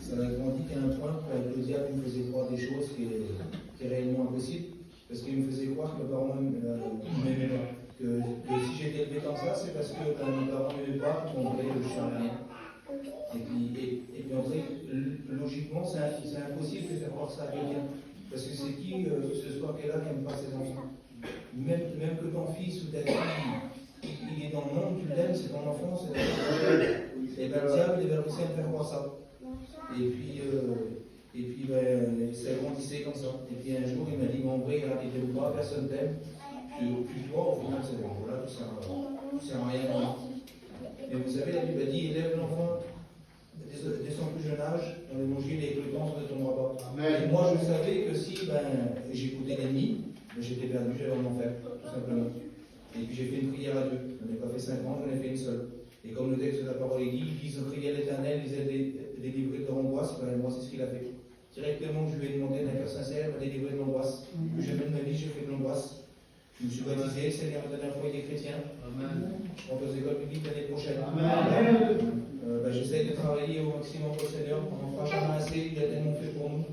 ça m'a grandi qu'à un point que le diable me faisait croire des choses qui est réellement impossible. Parce qu'il me faisait croire que mes parents ne m'aimaient pas. Que si j'étais élevé comme ça, c'est parce que mes parents ne m'aimaient pas, qu'on voulait que je change rien. Et puis en fait, logiquement, c'est impossible de faire croire ça à quelqu'un. Parce que c'est qui ce soir qui est là qui n'aime pas ses enfants? Même que ton fils ou ta fille, il est dans le monde, tu l'aimes, c'est ton enfant, c'est ton enfant. Et bien le diable, il va réussir à me faire croire ça. Et puis ça grandissait comme ça. Et puis un jour, il m'a dit, mais en vrai, il était ou pas, personne t'aime. Puis toi, au final, c'est bon, voilà, tu sers à rien. Mais vous savez, la Bible a dit, élève l'enfant dès son plus jeune âge, dans l'évangile, et que le temps ne tombera pas. Et moi, je savais que si j'écoutais l'ennemi, j'étais perdu, j'allais en enfer, tout simplement. Et puis j'ai fait une prière à Dieu. Je n'en ai pas fait 5 ans, j'en ai fait une seule. Et comme le texte de la parole est dit, ils ont crié à l'Éternel, ils étaient délivrés de leur angoisse. Moi, c'est ce qu'il a fait. Directement, je lui ai demandé d'un cœur sincère, il m'a délivré de l'angoisse. Plus jamais de ma vie, j'ai fait de l'angoisse. Je me suis baptisé, le Seigneur m'a donné un foyer chrétien. Je rentre aux écoles publiques l'année prochaine. J'essaie de travailler au maximum pour le Seigneur. On n'en fera jamais assez, il a tellement fait pour nous.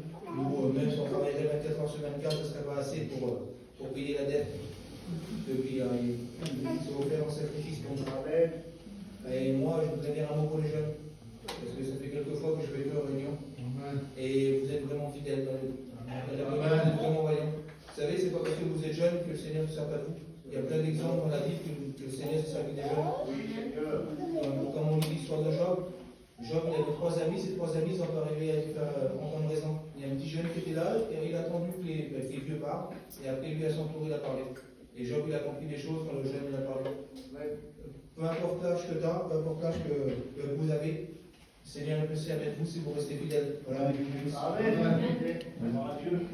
Même si on travaillerait 24 heures sur 24, ce ne serait pas assez pour payer la dette. Depuis, il s'est offert un sacrifice pour nous. Et moi, je voudrais dire un mot pour les jeunes. Parce que ça fait quelques fois que je vais aux réunions. Et vous êtes vraiment fidèles dans les réunions, vous êtes vraiment voyants. Vous savez, c'est pas parce que vous êtes jeune que le Seigneur ne sert pas de vous. Il y a plein d'exemples dans la Bible que le Seigneur s'est servi des jeunes. Comme on lit l'histoire de Job, Job il avait 3 amis, ces 3 amis sont pas arrivés à lui faire entendre raison. Il y a un petit jeune qui était là, et il a attendu que les vieux parlent, et après lui à son tour il a parlé. Et Job il a compris des choses quand le jeune il a parlé. Peu importe l'âge que tu as, peu importe l'âge que vous avez, le Seigneur peut servir avec vous si vous restez fidèles. Voilà. Amen.